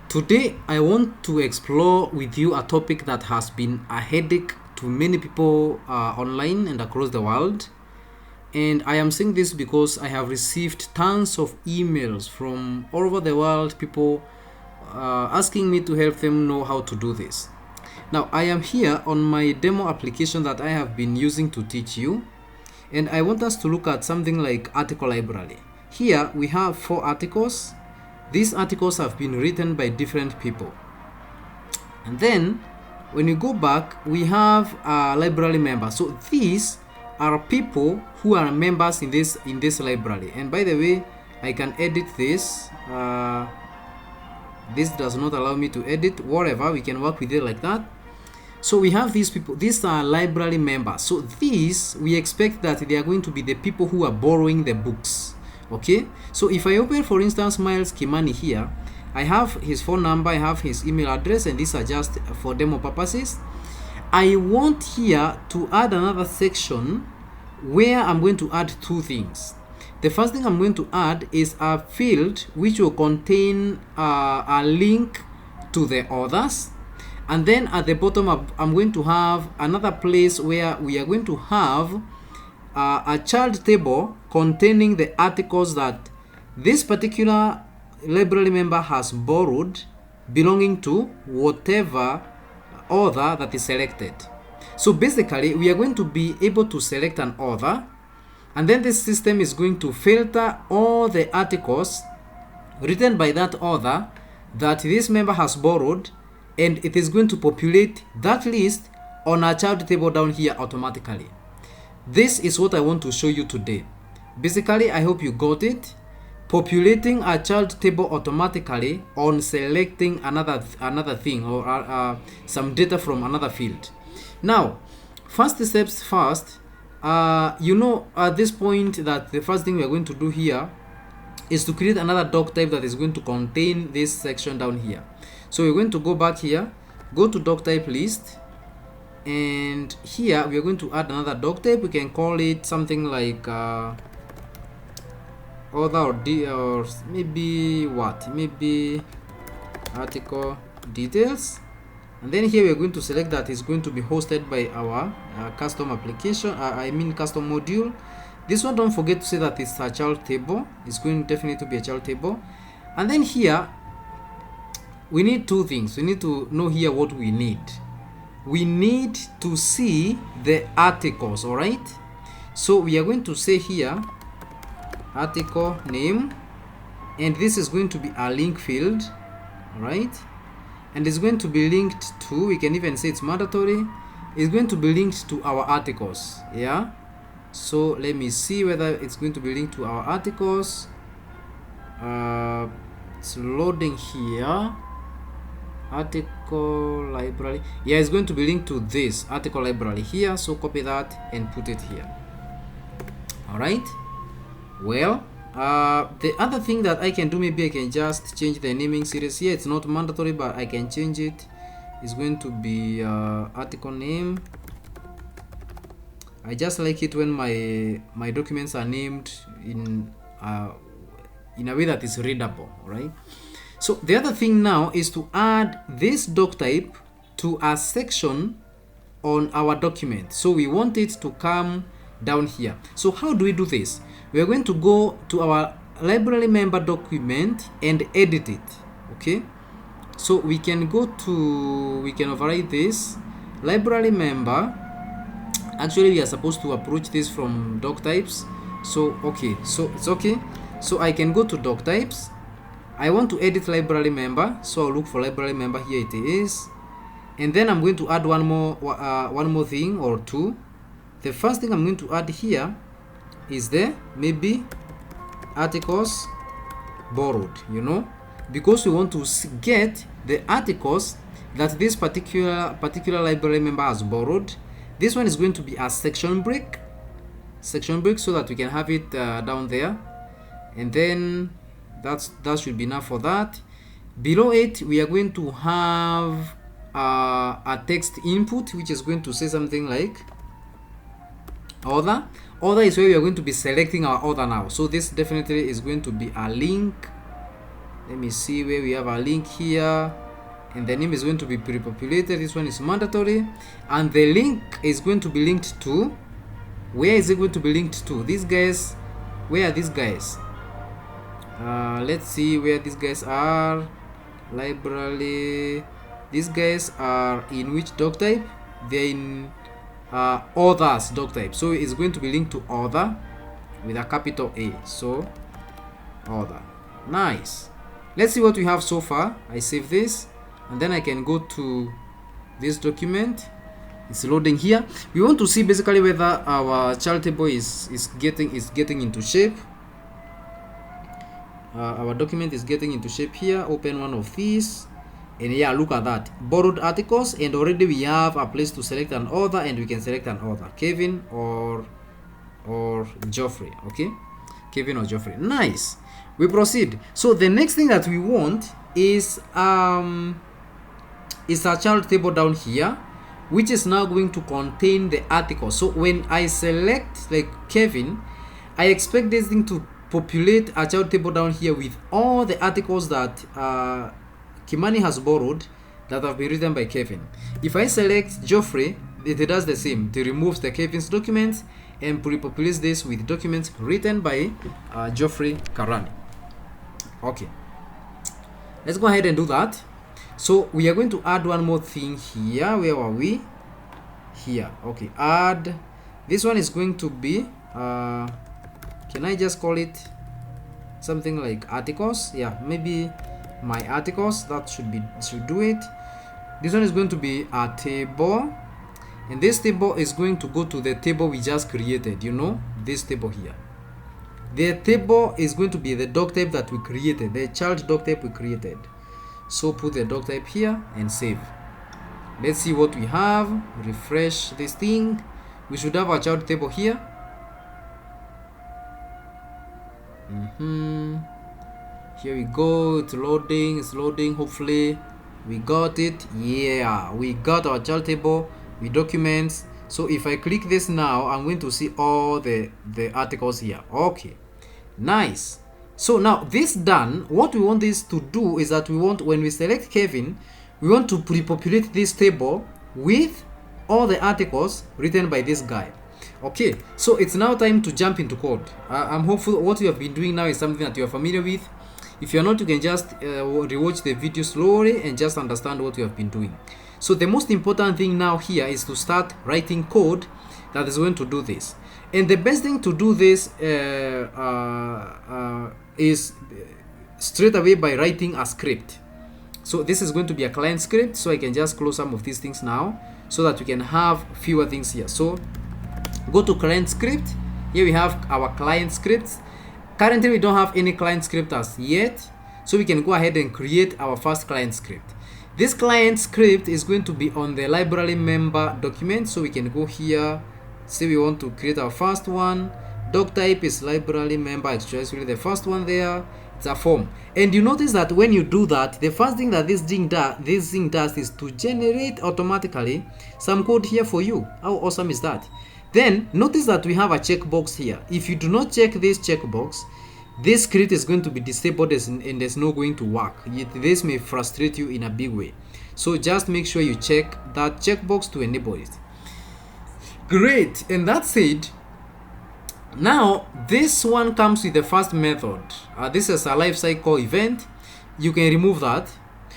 Today, I want to explore with you a topic that has been a headache to many people online and across the world. And I am saying this because I have received tons of emails from all over the world, people asking me to help them know how to do this. Now, I am here on my demo application that I have been using to teach you. And I want us to look at something like article library. Here we have 4 articles. These articles have been written by different people. And then when you go back, we have a library member. So these are people who are members in this library. And by the way, I can edit this. This does not allow me to edit. Whatever, we can work with it like that. So we have these people. These are library members. So these, we expect that they are going to be the people who are borrowing the books. Okay, so if I open, for instance, Miles Kimani here, I have his phone number, I have his email address, and these are just for demo purposes. I want here to add another section where I'm going to add 2 things. The first thing I'm going to add is a field which will contain a link to the authors. And then at the bottom, I'm going to have another place where we are going to have a child table containing the articles that this particular library member has borrowed belonging to whatever author that is selected. So basically, we are going to be able to select an author, and then this system is going to filter all the articles written by that author that this member has borrowed, and it is going to populate that list on a child table down here automatically. This is what I want to show you today. Basically, I hope you got it. Populating a child table automatically on selecting another thing or some data from another field. Now, first steps first. At this point that the first thing we are going to do here is to create another DocType that is going to contain this section down here. So we're going to go back here, go to DocType list. And here we are going to add another DocType. We can call it something like author or maybe what? Maybe article details. And then here we are going to select that it's going to be hosted by our custom application. Custom module. This one, don't forget to say that it's a child table. It's going definitely to be a child table. And then here we need 2 things. We need to know here what we need. We need to see the articles, all right? So we are going to say here article name, and this is going to be a link field, all right? And it's going to be linked to, we can even say it's mandatory, it's going to be linked to our articles. Yeah, so let me see whether it's going to be linked to our articles. It's loading here. Article library, yeah, it's going to be linked to this article library here. So copy that and put it here. All right, well, the other thing that I can do, maybe I can just change the naming series here. It's not mandatory, but I can change it. It's going to be article name. I just like it when my documents are named in a way that is readable. All right. So the other thing now is to add this DocType to a section on our document. So we want it to come down here. So how do we do this? We are going to go to our library member document and edit it. Okay. So we can override this library member. Actually, we are supposed to approach this from DocTypes. So okay. So it's okay. So I can go to DocTypes. I want to edit library member, so I'll look for library member. Here it is, and then I'm going to add one more thing or 2. The first thing I'm going to add here is the maybe articles borrowed, because we want to get the articles that this particular library member has borrowed. This one is going to be a section break, so that we can have it down there, and then that should be enough for that. Below it, we are going to have a text input, which is going to say something like author. Author is where we are going to be selecting our author now. So this definitely is going to be a link Let me see where we have a link here, and the name is going to be pre-populated. This one is mandatory, and the link is going to be linked to, where is it going to be linked to? These guys, where are these guys? Let's see where these guys are. Library, these guys are in which DocType? They're in others DocType, so it's going to be linked to other with a capital A. So other. Nice. Let's see what we have so far. I save this, and then I can go to this document. It's loading here. We want to see basically whether our child table is getting into shape. Our document is getting into shape here. Open one of these, and yeah, look at that, borrowed articles, and already we have a place to select an author, and we can select an author, Kevin or Geoffrey. Okay, Kevin or Geoffrey. Nice. We proceed. So the next thing that we want is a child table down here, which is now going to contain the article. So when I select like Kevin, I expect this thing to populate a child table down here with all the articles that Kimani has borrowed that have been written by Kevin. If I select Geoffrey, it does the same. It removes the Kevin's documents and pre-populates this with documents written by Geoffrey Karani. Okay, let's go ahead and do that. So we are going to add one more thing here. Where are we? Here. Okay, add. This one is going to be can I just call it something like articles? Yeah, maybe my articles. That should do it. This one is going to be a table, and this table is going to go to the table we just created. You know, this table here. The table is going to be the DocType that we created, the child DocType we created. So put the DocType here and save. Let's see what we have. Refresh this thing. We should have a child table here. Here we go. It's loading. Hopefully we got it. Yeah, we got our child table with documents. So if I click this now, I'm going to see all the articles here. Okay, nice. So now this done, what we want this to do is that we want, when we select Kevin, we want to pre-populate this table with all the articles written by this guy. Okay, so it's now time to jump into code. I'm hopeful what you have been doing now is something that you are familiar with. If you're not, you can just rewatch the video slowly and just understand what you have been doing. So the most important thing now here is to start writing code that is going to do this. And the best thing to do this is straight away by writing a script. So this is going to be a client script, so I can just close some of these things now so that we can have fewer things here. So go to client script. Here we have our client scripts. Currently we don't have any client script as yet, so we can go ahead and create our first client script. This client script is going to be on the library member document, so we can go here, say we want to create our first one. DocType is library member, actually the first one there. It's a form, and you notice that when you do that, the first thing that this thing does is to generate automatically some code here for you. How awesome is that? Then notice that we have a checkbox here. If you do not check this checkbox, this script is going to be disabled and it's not going to work. This may frustrate you in a big way. So just make sure you check that checkbox to enable it. Great, and that's it. Now this one comes with the first method. This is a lifecycle event. You can remove that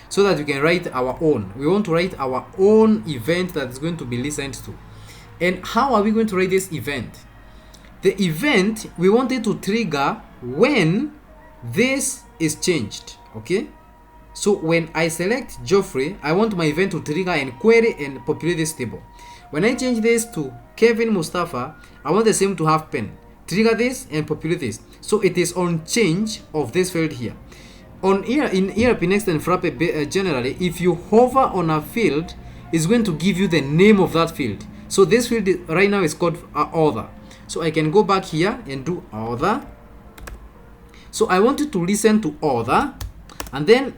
so that you can write our own. We want to write our own event that is going to be listened to. And how are we going to write this event? The event, we want it to trigger when this is changed. Okay, so when I select Geoffrey, I want my event to trigger and query and populate this table. When I change this to Kevin Mustafa, I want the same to have pen. Trigger this and populate this. So it is on change of this field here. In ERPNext and Frappe generally, if you hover on a field, it's going to give you the name of that field. So this field right now is called author. So I can go back here and do author. So I want you to listen to author, and then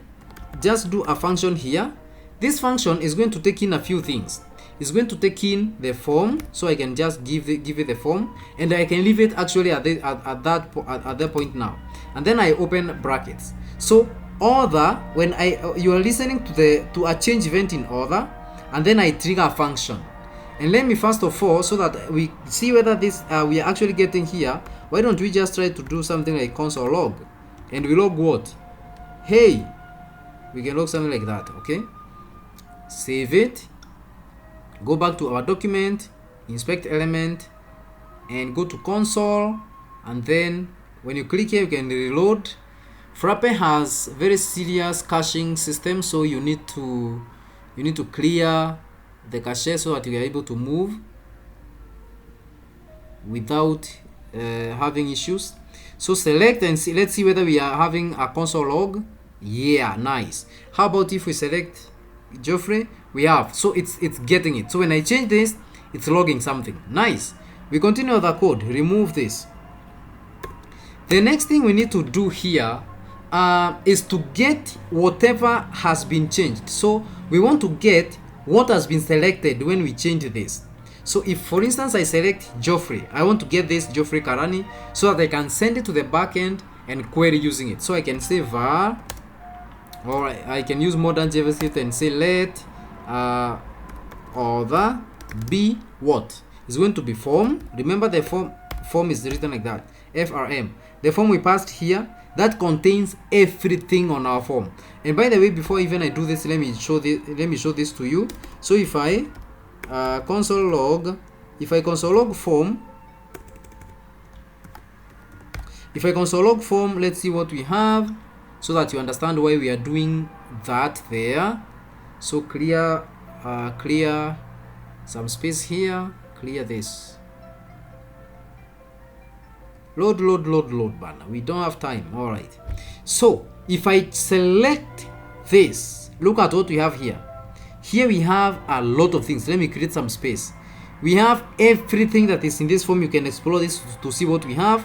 just do a function here. This function is going to take in a few things. It's going to take in the form, so I can just give it the form, and I can leave it actually at that point now. And then I open brackets. So other, when you are listening to a change event in other, and then I trigger a function. And let me first of all, so that we see whether this we are actually getting here, why don't we just try to do something like console log, and we log what? Hey, we can log something like that. Okay, save it, go back to our document, inspect element, and go to console, and then when you click here you can reload. Frappe has very serious caching system, so you need to clear the cache so that you are able to move without having issues. So select and see, let's see whether we are having a console log. Yeah, nice. How about if we select Geoffrey? We have, so it's getting it. So when I change this, it's logging something. Nice. We continue the code, remove this. The next thing we need to do here is to get whatever has been changed. So we want to get what has been selected when we change this. So if, for instance, I select Geoffrey, I want to get this Geoffrey Karani so that I can send it to the backend and query using it. So I can say var, or I can use modern JavaScript and say let other be what? It's going to be form. Remember the form is written like that, FRM. The form we passed here, that contains everything on our form. And by the way, before even I do this, let me show this to you. So if I console log form, let's see what we have, so that you understand why we are doing that there. So clear some space here, clear this. Load banner. We don't have time. All right. So if I select this, look at what we have here. Here we have a lot of things. Let me create some space. We have everything that is in this form. You can explore this to see what we have,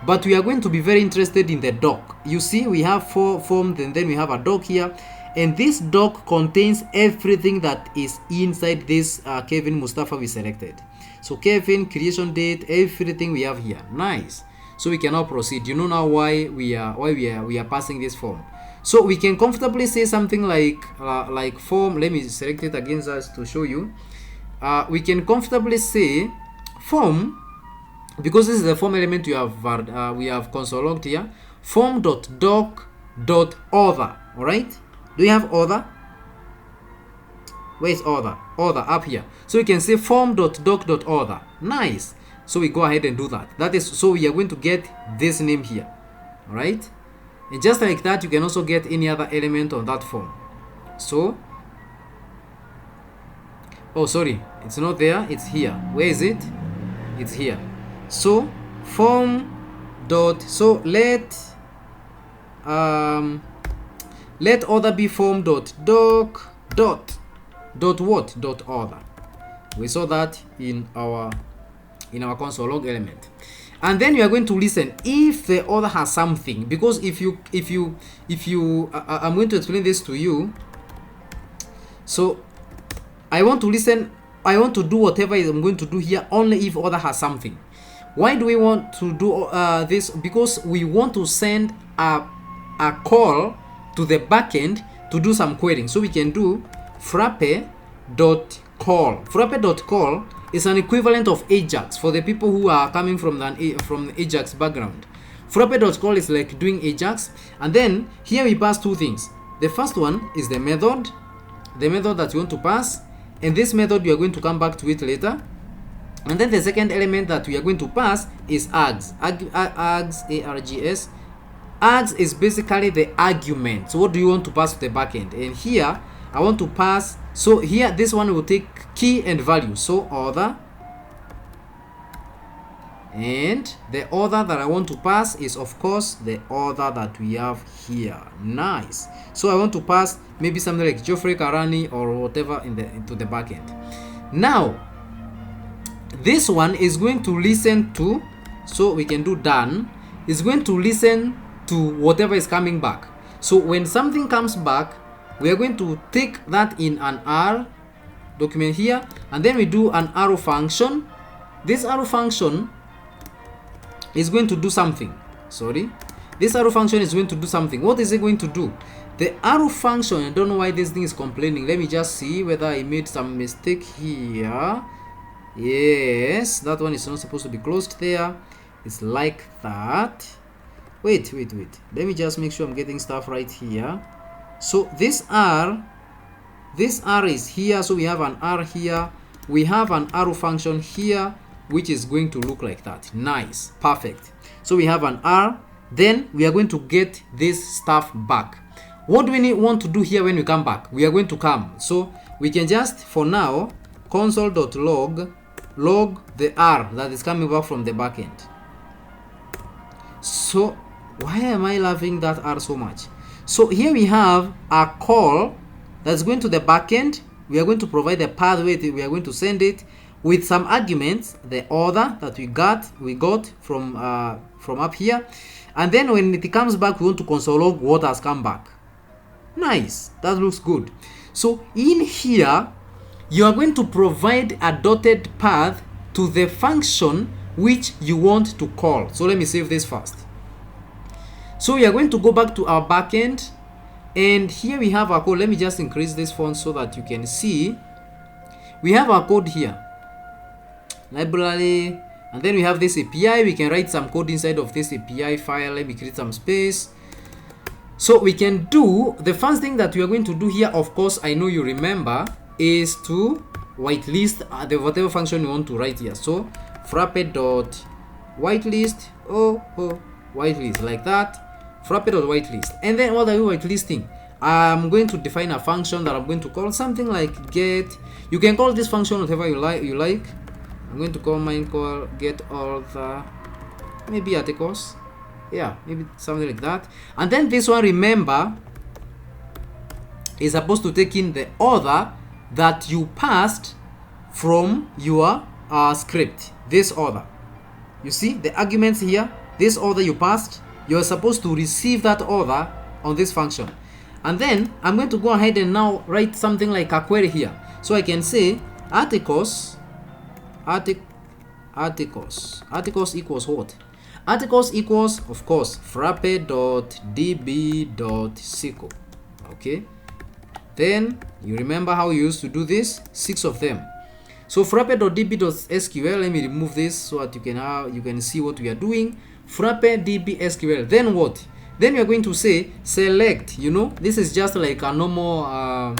but we are going to be very interested in the doc. You see, we have 4 forms, and then we have a doc here, and this doc contains everything that is inside this Kevin Mustafa we selected. So Kevin, creation date, everything we have here. Nice. So we can now proceed. You know now why we are passing this form. So we can comfortably say something like form. Let me select it again just to show you. We can comfortably say form, because this is the form element we have console logged here. Form.doc.other. All right. Do you have other? Where is other? Other up here. So we can say form.doc.other. Nice. So we go ahead and do that. That is, so we are going to get this name here. All right. And just like that, you can also get any other element on that form. So, oh, sorry, it's not there. It's here. Where is it? It's here. So form dot. So let other be form dot doc dot what dot other. We saw that in our console log element. And then you are going to listen if the other has something, because if you I'm going to explain this to you. So I want to listen, I want to do whatever I'm going to do here only if other has something. Why do we want to do this? Because we want to send a call to the backend to do some querying. So we can do frappe.call. Frappe.call is an equivalent of Ajax for the people who are coming from the Ajax background. Frappe.call is like doing Ajax, and then here we pass 2 things. The first one is the method that you want to pass, and this method you are going to come back to it later. And then the second element that we are going to pass is args. Args. Args is basically the argument. So what do you want to pass to the backend? And here I want to pass, so here this one will take key and value. So other, and the other that I want to pass is of course the other that we have here. Nice. So I want to pass maybe something like Geoffrey Karani or whatever into the backend. Now this one is going to listen to, so we can do done, is going to listen to whatever is coming back. So when something comes back, we are going to take that in an R document here, and then we do an arrow function. This arrow function is going to do something. This arrow function is going to do something. What is it going to do? The arrow function, I don't know why this thing is complaining. Let me just see whether I made some mistake here. Yes, that one is not supposed to be closed there. It's like that. Wait. Let me just make sure I'm getting stuff right here. So this R is here. So we have an R here. We have an arrow function here, which is going to look like that. Nice, perfect. So we have an R. Then we are going to get this stuff back. What do we want to do here when we come back? We are going to come. So we can just, for now, console.log log the R that is coming back from the backend. So why am I loving that R so much? So here we have a call that's going to the backend. We are going to provide a pathway. We are going to send it with some arguments, the order that we got from up here, and then when it comes back, we want to console log what has come back. Nice, that looks good. So in here, you are going to provide a dotted path to the function which you want to call. So let me save this first. So we are going to go back to our backend, and here we have our code. Let me just increase this font so that you can see. We have our code here, library, and then we have this API. We can write some code inside of this API file. Let me create some space. So we can do the first thing that we are going to do here, of course, I know you remember, is to whitelist the whatever function you want to write here. So frappe.whitelist, whitelist like that, frappe.whitelist. And then what are we whitelisting? I'm going to define a function that I'm going to call something like get. You can call this function whatever you like. I'm going to call mine call get all the maybe articles. Yeah, maybe something like that. And then this one, remember, is supposed to take in the order that you passed from your script. This order, you see the arguments here, this order you passed, you're supposed to receive that order on this function. And then I'm going to go ahead and now write something like a query here. So I can say articles equals what? Articles equals, of course, frappe.db.sql. Okay, then you remember how you used to do this, 6 of them. So frappe.db.sql, let me remove this so that you can see what we are doing. frappe.db.sql, then what? Then we are going to say select, this is just like a normal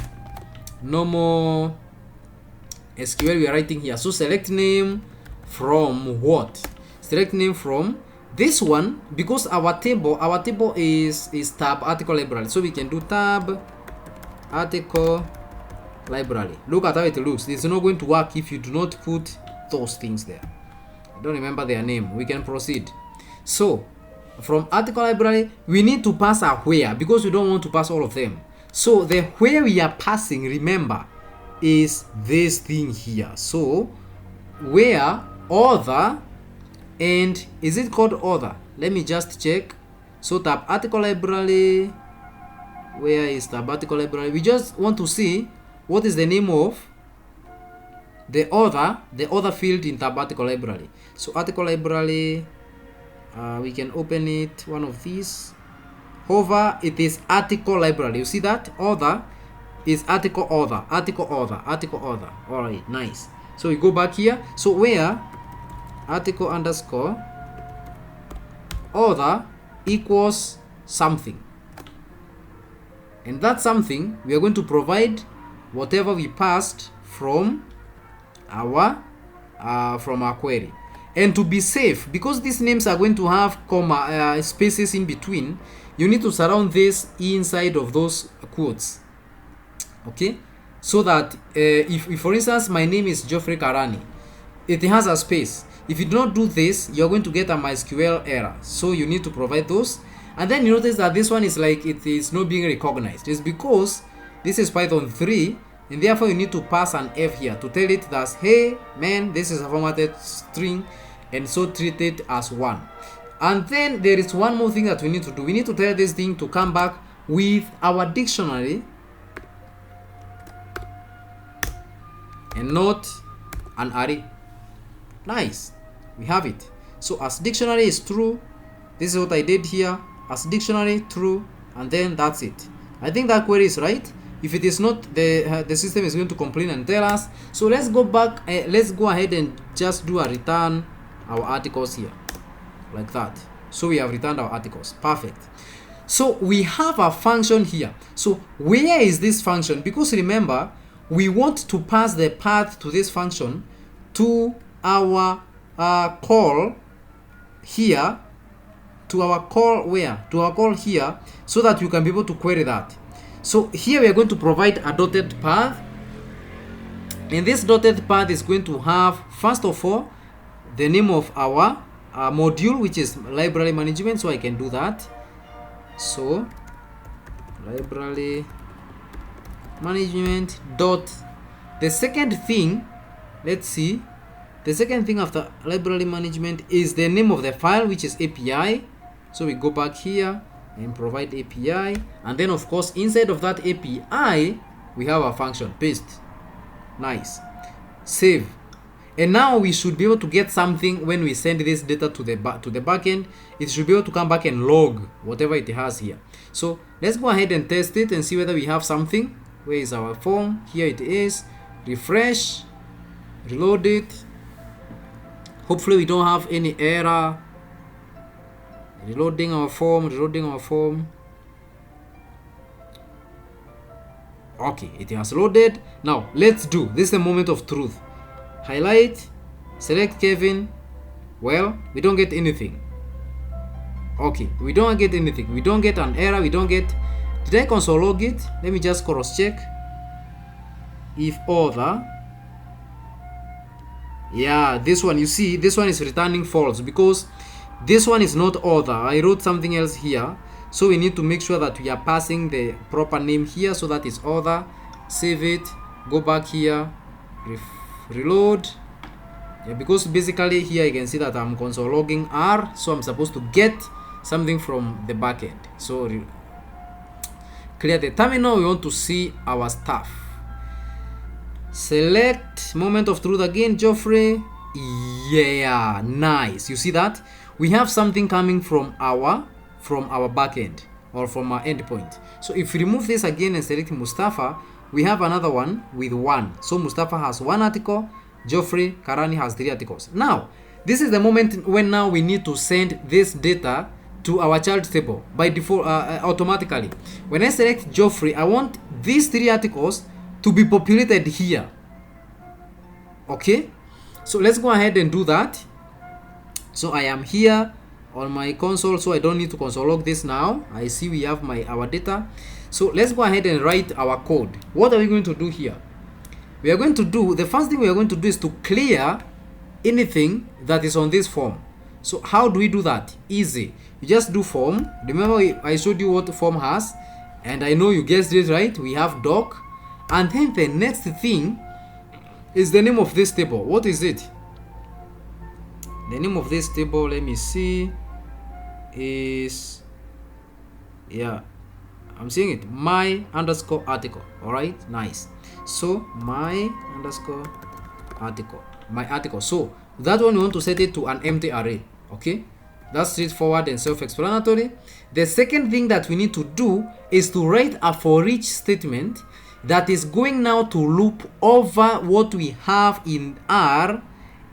SQL we are writing here. So select name from what? Select name from this one, because our table is tab article library. So we can do tab article library. Look at how it looks. It's not going to work if you do not put those things there. I don't remember their name. We can proceed. So from article library, we need to pass a where, because we don't want to pass all of them. So the where we are passing, remember, is this thing here. So where order, and is it called order? Let me just check. So tab article library, where is tab article library? We just want to see what is the name of the order field in tab article library. So article library, we can open it, one of these, hover, it is article library. You see that order is article order. All right, nice. So we go back here. So where article underscore order equals something, and that something we are going to provide whatever we passed from our query. And to be safe, because these names are going to have comma spaces in between, you need to surround this inside of those quotes. Okay, so that if for instance my name is Geoffrey Karani, it has a space. If you do not do this, you're going to get a MySQL error. So you need to provide those. And then you notice that this one is like it is not being recognized. It's because this is Python 3, and therefore you need to pass an F here to tell it that, hey man, this is a formatted string, and so treat it as 1. And then there is one more thing that we need to do. We need to tell this thing to come back with our dictionary and not an array. Nice, we have it. So as dictionary is true, this is what I did here, as dictionary true, and then that's it. I think that query is right. If it is not, the system is going to complain and tell us. So let's go back, let's go ahead and just do a return our articles here, like that. So we have returned our articles. Perfect. So we have a function here. So where is this function? Because remember, we want to pass the path to this function to our call here, to our call where? To our call here, so that you can be able to query that. So here we are going to provide a dotted path, and this dotted path is going to have, first of all, the name of our module, which is library management. So I can do that. So library management dot, the second thing, let's see, the second thing after library management is the name of the file, which is API. So we go back here and provide API, and then of course inside of that API we have a function, paste. Nice. Save. And now we should be able to get something when we send this data to the backend. It should be able to come back and log whatever it has here. So let's go ahead and test it and see whether we have something. Where is our form? Here it is. Refresh, reload it. Hopefully we don't have any error. Reloading our form, reloading our form. Okay, it has loaded. Now let's do this, is the moment of truth. Highlight, select Kevin. Well, we don't get anything. Okay, we don't get anything. We don't get an error. We don't get. Did I console log it? Let me just cross check. If other. Yeah, this one, you see, this one is returning false because this one is not other. I wrote something else here. So we need to make sure that we are passing the proper name here. So that is other. Save it. Go back here. Reload. Yeah, because basically here you can see that I'm console logging R, so I'm supposed to get something from the backend. So clear the terminal. We want to see our stuff. Select moment of truth again, Geoffrey. Yeah, nice. You see that we have something coming from our backend or from our endpoint. So if we remove this again and select Mustafa, we have another one with 1. So Mustafa has 1 article, Geoffrey Karani has 3 articles. Now, this is the moment when now we need to send this data to our child table by default, automatically. When I select Geoffrey, I want these 3 articles to be populated here. Okay, so let's go ahead and do that. So I am here on my console, so I don't need to console log this now. I see we have our data. So let's go ahead and write our code. What are we going to do here? We are going to do, the first thing we are going to do is to clear anything that is on this form. So how do we do that? Easy. You just do form. Remember I showed you what the form has, and I know you guessed it right. We have doc, and then the next thing is the name of this table. What is it? The name of this table, let me see, is, yeah, I'm seeing it, my underscore article. All right, nice. So my underscore article, my article. So that one we want to set it to an empty array. Okay, that's straightforward and self-explanatory. The second thing that we need to do is to write a for each statement that is going now to loop over what we have in R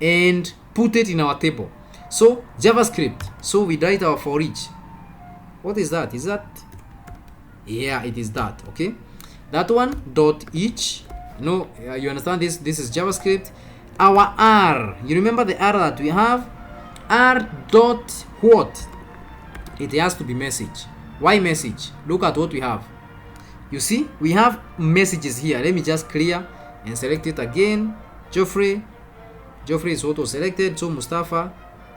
and put it in our table. So JavaScript. So we write our for each. What is that? Is that? Yeah, it is that. Okay, that one dot each. No, you understand this? This is JavaScript. Our R. You remember the R that we have? R dot what? It has to be message. Why message? Look at what we have. You see, we have messages here. Let me just clear and select it again. Geoffrey. Geoffrey is auto selected. So Mustafa.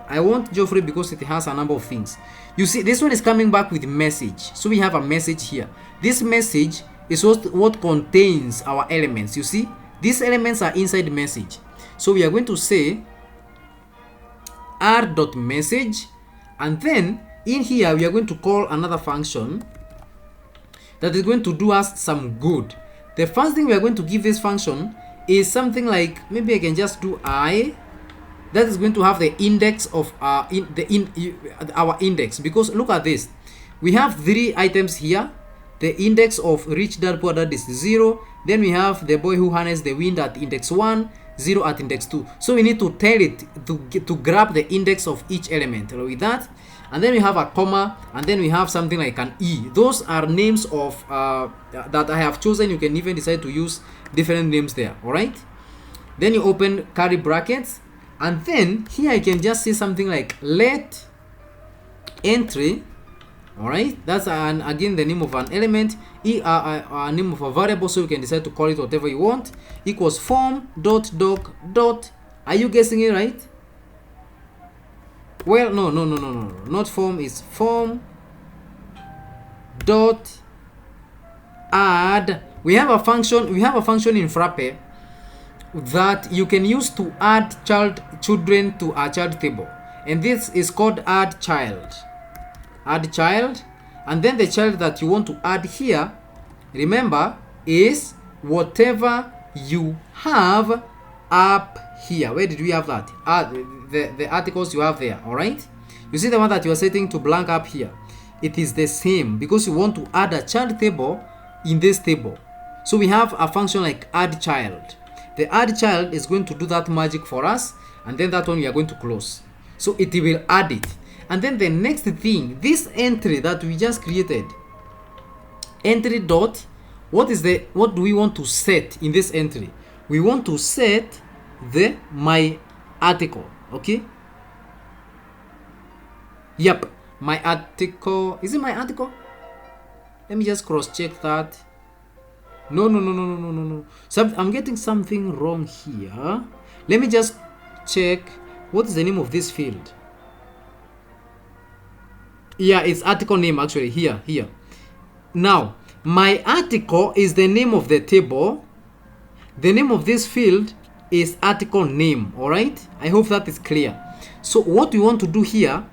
I want Geoffrey because it has a number of things. You see, this one is coming back with message. So we have a message here. This message is what contains our elements. You see, these elements are inside the message. So we are going to say r.message, and then in here we are going to call another function that is going to do us some good. The first thing we are going to give this function is something like, maybe I can just do I. That is going to have the index of our index, because look at this. We have 3 items here. the index of rich dad poor dad is 0. Then we have the boy who harnessed the wind at index 1, 0 at index 2. So we need to tell it to grab the index of each element with that. And then we have a comma, and then we have something like an E. Those are names of that I have chosen. You can even decide to use different names there. All right. Then you open curly brackets, and then here I can just say something like let entry. All right, that's again the name of an element, a name of a variable, so you can decide to call it whatever you want, equals form dot doc dot. Are you guessing it right? Well, no, not form, is form dot add. We have a function in Frappe that you can use to add children to a child table, and this is called add child. And then the child that you want to add here, remember, is whatever you have up here. Where did we have that? The articles you have there. All right, you see the one that you are setting to blank up here, it is the same because you want to add a child table in this table. So we have a function like add child. The add child is going to do that magic for us, and then that one we are going to close, so it will add it. And then the next thing, this entry that we just created, entry dot, what do we want to set in this entry? We want to set the my article. Okay, yep, my article. Is it my article? Let me just cross check that. No. I'm getting something wrong here. Let me just check what is the name of this field. Yeah, it's article name actually. Here. Now, my article is the name of the table. The name of this field is article name. All right. I hope that is clear. So what we want to do here,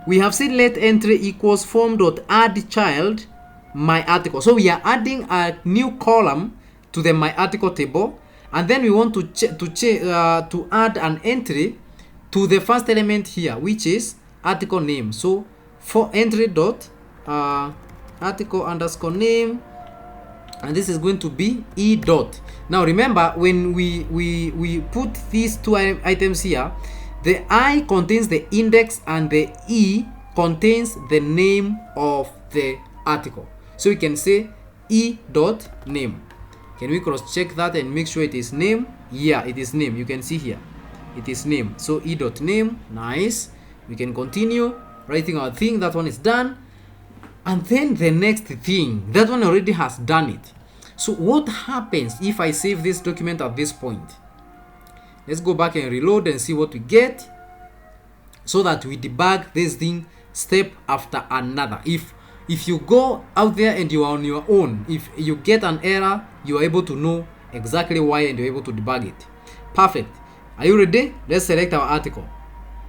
we have said let entry equals form dot add child my article. So we are adding a new column to the my article table, and then we want to add an entry to the first element here, which is article name. So for entry dot article underscore name, and this is going to be e dot. Now remember, when we put these two items here, the I contains the index and the E contains the name of the article. So we can say e dot name. Can we cross check that and make sure it is name? Yeah, it is name. You can see here it is name. So e dot name. Nice. We can continue writing our thing. That one is done. And then the next thing, that one already has done it. So what happens if I save this document at this point? Let's go back and reload and see what we get, so that we debug this thing step after another. If you go out there and you are on your own, if you get an error, you are able to know exactly why and you're able to debug it. Perfect. Are you ready? Let's select our article.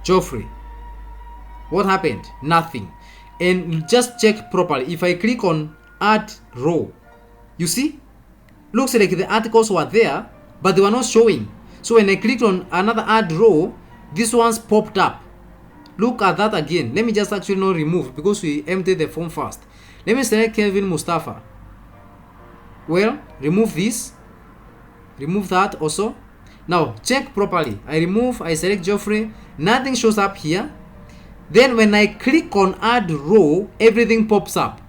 Geoffrey. What happened? Nothing. And just check properly. If I click on add row, you see, looks like the articles were there, but they were not showing. So when I clicked on another add row, this one's popped up. Look at that again. Let me just actually not remove, because we emptied the form first. Let me select Kevin Mustafa. Well, remove this. Remove that also. Now check properly. I select Geoffrey. Nothing shows up here. Then when I click on add row, everything pops up.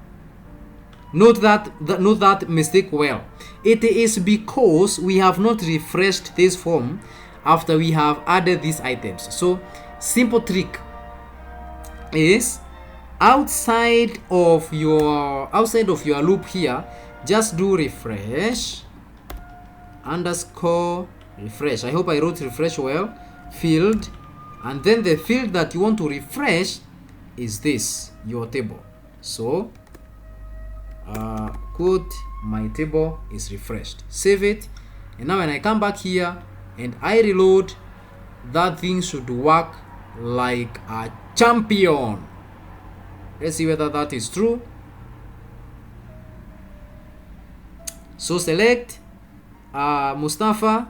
Note that mistake well. It is because we have not refreshed this form after we have added these items. So simple trick is outside of your loop here, just do refresh underscore refresh. I hope I wrote refresh well. Field, and then the field that you want to refresh is this, your table. So quote my table is refreshed. Save it, and now when I come back here and I reload, that thing should work like a champion. Let's see whether that is true. So select Mustafa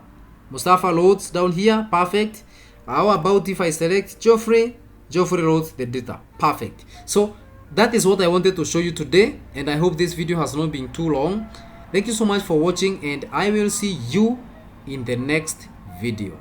loads down here. Perfect. How about if I select Geoffrey loads the data. Perfect. So that is what I wanted to show you today, and I hope this video has not been too long. Thank you so much for watching, and I will see you in the next video.